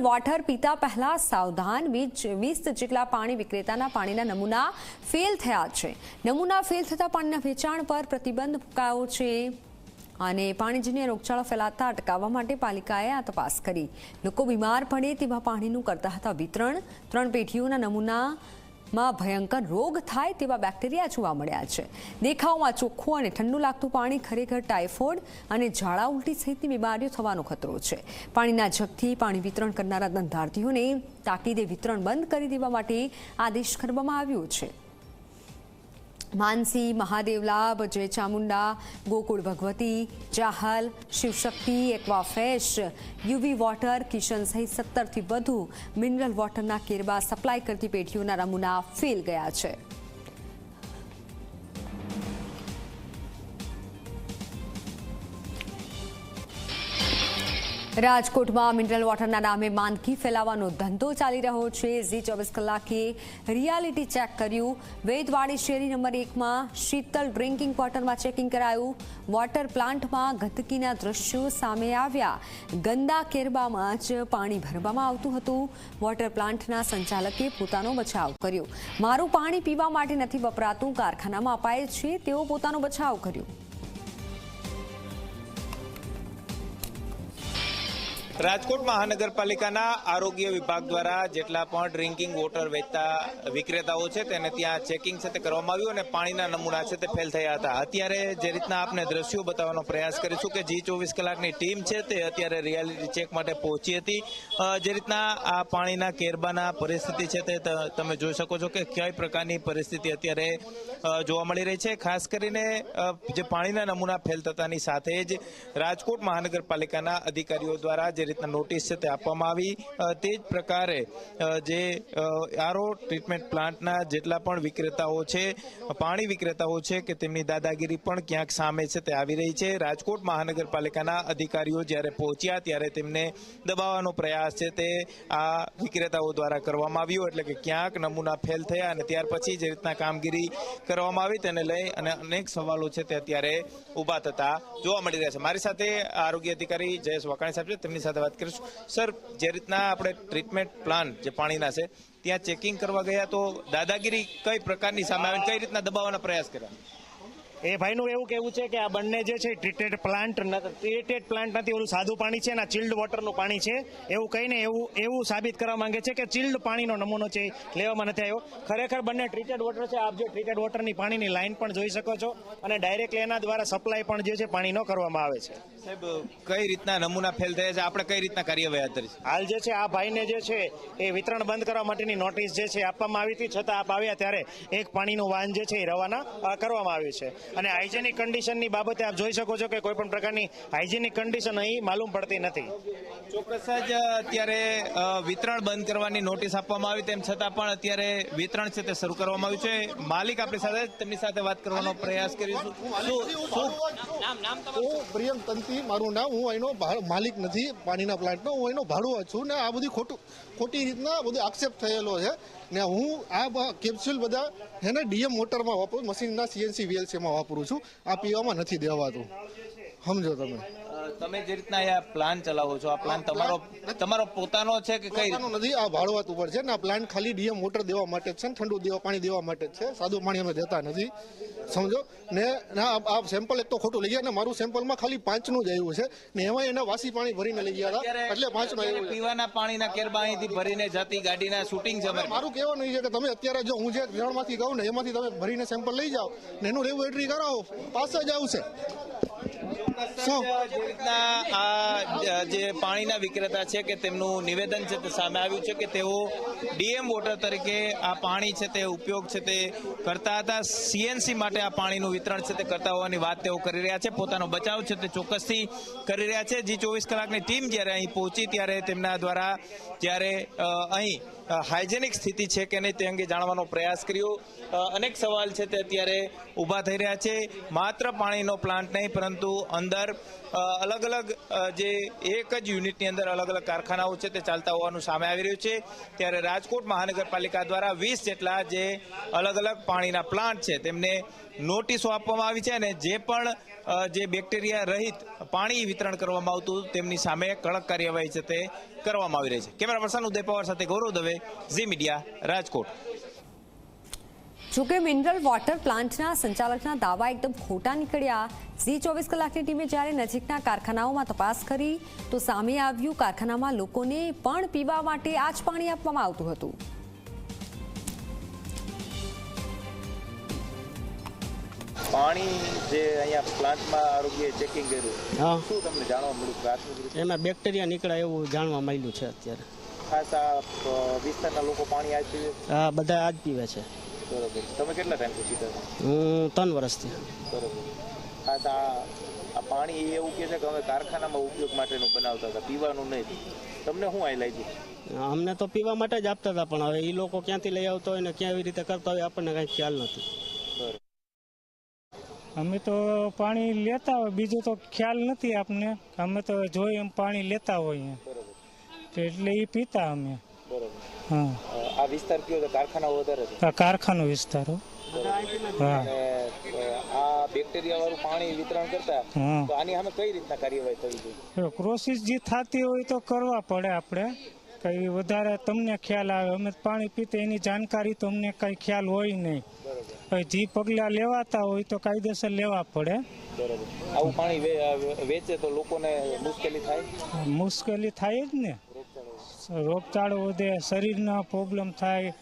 Water પીતા પહેલા સાવધાન 20 જેટલા પાણી વિક્રેતાના પાણીના નમૂના ફેલ થયા છે। નમૂના ફેલ થતા પાણીના વેચાણ પર પ્રતિબંધ મુકાયો છે અને પાણીજન્ય રોગચાળો ફેલાતા અટકાવવા માટે પાલિકાએ આ તપાસ કરી। લોકો બીમાર પડે તેવા પાણીનું કરતા હતા વિતરણ। 3 પેઢીઓના નમૂનામાં ભયંકર રોગ થાય તેવા બેક્ટેરિયા જોવા મળ્યા છે। દેખાવમાં ચોખ્ખું અને ઠંડુ લાગતું પાણી ખરેખર ટાઇફોઇડ અને ઝાડા ઉલટી સહિતની બીમારીઓ થવાનો ખતરો છે। પાણીના જગથી પાણી વિતરણ કરનારા ધંધાર્થીઓને તાકીદે વિતરણ બંધ કરી દેવા માટે આદેશ કરવામાં આવ્યો છે। मानसी, महादेवलाभ, जय Chamunda, Gokul Bhagwati, जाहल, Shivshakti, Aquafresh, UV water, Kishan सहित 17 થી વધુ મિનરલ वॉटरना केरबा सप्लाय करती पेढ़ीओना नमूना फेल गया है। રાજકોટમાં મિનરલ વોટરના નામે માંદગી ફેલાવવાનો ધંધો ચાલી રહ્યો છે। ઝી 24 કલાકે રિયાલિટી ચેક કર્યું। વેદવાડી શેરી નંબર 1માં શીતલ ડ્રિંકિંગ વોટરમાં ચેકિંગ કરાયું। વોટર પ્લાન્ટમાં ગંદકીના દ્રશ્યો સામે આવ્યા। ગંદા કેરબામાં જ પાણી ભરવામાં આવતું હતું। વોટર પ્લાન્ટના સંચાલકે પોતાનો બચાવ કર્યો। મારું પાણી પીવા માટે નથી વપરાતું, કારખાનામાં અપાય છે, તેઓ પોતાનો બચાવ કર્યો। રાજકોટ મહાનગરપાલિકાના આરોગ્ય વિભાગ દ્વારા જેટલા પણ ડ્રિંકિંગ વોટર વેચતા વિક્રેતાઓ છે તેને ત્યાં ચેકિંગ છે તે કરવામાં આવ્યું અને પાણીના નમૂના છે તે ફેલ થયા હતા। અત્યારે જે રીતના આપને દ્રશ્યો બતાવવાનો પ્રયાસ કરીશું કે જી 24 કલાકની ટીમ છે તે અત્યારે રિયાલિટી ચેક માટે પહોંચી હતી। જે રીતના આ પાણીના કેરબાના પરિસ્થિતિ છે તે તમે જોઈ શકો છો કે કઈ પ્રકારની પરિસ્થિતિ અત્યારે જોવા મળી રહી છે। ખાસ કરીને જે પાણીના નમૂના ફેલ થતાની સાથે જ રાજકોટ મહાનગરપાલિકાના અધિકારીઓ દ્વારા જે રીતના નોટિસ છે તે આપવામાં આવી। તે જ પ્રકારે જે આરઓ ટ્રીટમેન્ટ પ્લાન્ટના જેટલા પણ વિક્રેતાઓ છે, પાણી વિક્રેતાઓ છે કે તેમની દાદાગીરી પણ ક્યાંક સામે છે તે આવી રહી છે। રાજકોટ મહાનગરપાલિકાના અધિકારીઓ જ્યારે પહોંચ્યા ત્યારે તેમને દબાવવાનો પ્રયાસ છે તે આ વિક્રેતાઓ દ્વારા કરવામાં આવ્યો, એટલે કે ક્યાંક નમૂના ફેલ થયા અને ત્યાર પછી જે રીતના કામગીરી કરવામાં આવી તેને લઈ અને અનેક સવાલો છે તે અત્યારે ઊભા થતા જોવા મળી રહ્યા છે। મારી સાથે આરોગ્ય અધિકારી જયેશ વાકાણી સાહેબ છે, તેમની સાથે વાત કરીશું। સર, જે રીતના આપણે ટ્રીટમેન્ટ પ્લાન્ટ જે પાણીના છે ત્યાં ચેકિંગ કરવા ગયા તો દાદાગીરી કઈ પ્રકારની સામે આવી, કઈ રીતના દબાવવાના પ્રયાસ કર્યા? એ ભાઈનું એવું કહેવું છે કે આ બંને જે છે ટ્રીટેડ પ્લાન્ટ નથી, ઓલું સાદું પાણી છે ને ચિલ્ડ વોટરનું પાણી છે એવું કહીને એવું સાબિત કરવા માંગે છે કે ચિલ્ડ પાણીનો નમૂનો છે લેવામાં નથી આવ્યો। ખરેખર બંને ટ્રીટેડ વોટર છે। આપ જે ટ્રીટેડ વોટરની પાણીની લાઈન પણ જોઈ શકો છો અને ડાયરેક્ટલી એના દ્વારા સપ્લાય પણ જે છે પાણીનો કરવામાં આવે છે। સાહેબ, કઈ રીતના નમૂના ફેલ થયા છે, આપણે કઈ રીતના કાર્યવાહી હાથ ધરી છે? હાલ જે છે આ ભાઈને જે છે એ વિતરણ બંધ કરવા માટેની નોટિસ જે છે આપવામાં આવી હતી, છતાં આપ આવ્યા ત્યારે એક પાણીનું વાહન જે છે એ રવાના કરવામાં આવ્યું છે અને હાઇજેનિક કન્ડિશનની બાબતે આપ જોઈ શકો છો કે કોઈ પણ પ્રકારની હાઇજેનિક કન્ડિશન અહીં માલુમ પડતી નથી। ચોક્કસ જ અત્યારે વિતરણ બંધ કરવાની નોટિસ આપવામાં આવી, તેમ છતાં પણ અત્યારે વિતરણ છે તે શરૂ કરવામાં આવ્યું છે। માલિક આપણી સાથે, તેમની સાથે વાત કરવાનો પ્રયાસ કરીશું। હું પ્રિયંક તંતી મારું નામ। હું એનો માલિક નથી પાણીના પ્લાન્ટનો, હું એનો ભાડુઆત છું ને આ બધી ખોટી રીતના બધો આક્ષેપ થયેલો છે ને હું આ કેપ્સ્યુલ બધા એને ડીએમ મોટરમાં વાપરું, મશીનના સીએનસી વીએલસીમાં વાપરું છું। આ પીવામાં નથી દેવાતું, સમજો તમે જે રીતના આ પ્લાન ચલાવો છો, આ પ્લાન તમારો પોતાનો છે કે કઈ નથી? આ ભાડુઆત ઉપર છે ને આ પ્લાન્ટ ખાલી ડીએમ મોટર દેવા માટે જ છે ને ઠંડુ પાણી દેવા માટે જ છે, સાદું પાણી અમે દેતા નથી, સમજો ને। આ સેમ્પલ એક તો ખોટું લઈ ગયા ને મારું સેમ્પલમાં ખાલી 5નું જ આવ્યું છે ને એમાં એને વાસી પાણી ભરીને લઈ ગયા હતા, એટલે 5નું આવ્યું। પીવાના પાણીના કેરબા અહીંથી ભરીને જતી ગાડીના શૂટિંગ છે। મારું કહેવાનું છે કે તમે અત્યારે જો હું જે ગ્રાઉન્ડમાંથી કહું ને એમાંથી તમે ભરીને સેમ્પલ લઈ જાઓ ને એનું લેબોરેટરી કરાવો, પાસ જ આવશે। જે પાણીના વિક્રેતા છે કે તેમનું નિવેદન છે તે સામે આવ્યું છે કે તેઓ ડીએમ વોટર તરીકે આ પાણી છે તે ઉપયોગ છે તે કરતા હતા, સીએનસી માટે આ પાણીનું વિતરણ છે તે કરતા હોવાની વાત તેઓ કરી રહ્યા છે। પોતાનો બચાવ છે તે ચોક્કસથી કરી રહ્યા છે। જી 24 કલાકની ટીમ જ્યારે અહીં પહોંચી ત્યારે તેમના દ્વારા જ્યારે અહીં હાઇજેનિક સ્થિતિ છે કે નહીં તે અંગે જાણવાનો પ્રયાસ કર્યો। અનેક સવાલ છે તે અત્યારે ઊભા થઈ રહ્યા છે। માત્ર પાણીનો પ્લાન્ટ નહીં પરંતુ અંદર અલગ અલગ જે એક જ યુનિટની અંદર અલગ અલગ કારખાનાઓ છે તે ચાલતા હોવાનું સામે આવી રહ્યું છે. ત્યારે રાજકોટ મહાનગરપાલિકા દ્વારા 20 જેટલા જે અલગ અલગ પાણીના પ્લાન્ટ છે તેમને નોટિસો આપવામાં આવી છે અને જે પણ જે બેક્ટેરિયા રહિત પાણી વિતરણ કરવામાં આવતું તેમની સામે કડક કાર્યવાહી છે તે કરવામાં આવી રહી છે. કેમેરા પર્સન ઉદય પવાર સાથે ગૌરવ દવે, ઝી મીડિયા, રાજકોટ. જોકે મિનરલ વોટર પ્લાન્ટના સંચાલકના દાવા એકદમ ખોટા નીકળ્યા. ઝી 24 કલાકની ટીમે જ્યારે નજીકના કારખાનાઓમાં તપાસ કરી તો સામે આવ્યું કારખાનામાં લોકોને પણ પીવા માટે આ જ પાણી આપવામાં આવતું હતું. પાણી જે અહીંયા પ્લાન્ટમાં આરોગ્ય ચેકિંગ કર્યું, શું તમને જાણવા મળ્યું પ્રાથમિક રીતે? એમાં બેક્ટેરિયા નીકળ્યા એવું જાણવા મળ્યું છે અત્યારે. ખાસ આ વિસ્તારના લોકો પાણી આજ પીવે? હા, બધા આ જ પીવે છે. બરોબર. તમે કેટલા ટાઈમથી પીતા હતા? હું 3 વર્ષથી. બરોબર. ખાસ આ પાણી એવું કહે છે કે અમે કારખાનામાં ઉપયોગ માટેનું બનાવતા હતા, પીવાનું નહીં. તમને શું આઈ લાગ્યું? અમને તો પીવા માટે જ આપતા હતા, પણ હવે એ લોકો ક્યાંથી લઈ આવતા હોય ને ક્યાં એવી રીતે કરતા હોય આપણને કાંઈ ખ્યાલ નથી. અમે તો પાણી લેતા હોય, બીજું તો ખ્યાલ નથી આપને. અમે તો જોઈએ એમ પાણી લેતા હોઈએ એટલે એ પીતા અમે. હા, આ વિસ્તાર કયો છે? કારખાનાઓ વધારે છે? કારખાનો વિસ્તાર. હા, આ બેક્ટેરિયા વાળું પાણી વિતરણ કરતા હા. તો આની સામે કઈ રીતના કાર્યવાહી થવી જોઈએ? પ્રોસેસ જે થતી હોય તો કરવા પડે આપણે. કઈ વધારે તમને ખ્યાલ આવે, અમે પાણી પીતે એની જાણકારી તો અમને કઈ ખ્યાલ હોય નહીં. જે પગલા લેવાતા હોય તો કાયદેસર લેવા પડે. બરોબર. આવું પાણી વેચે તો લોકોને મુશ્કેલી થાય? મુશ્કેલી થાય જ ને, રોગચાળો વધે, શરીરના પ્રોબ્લેમ થાય,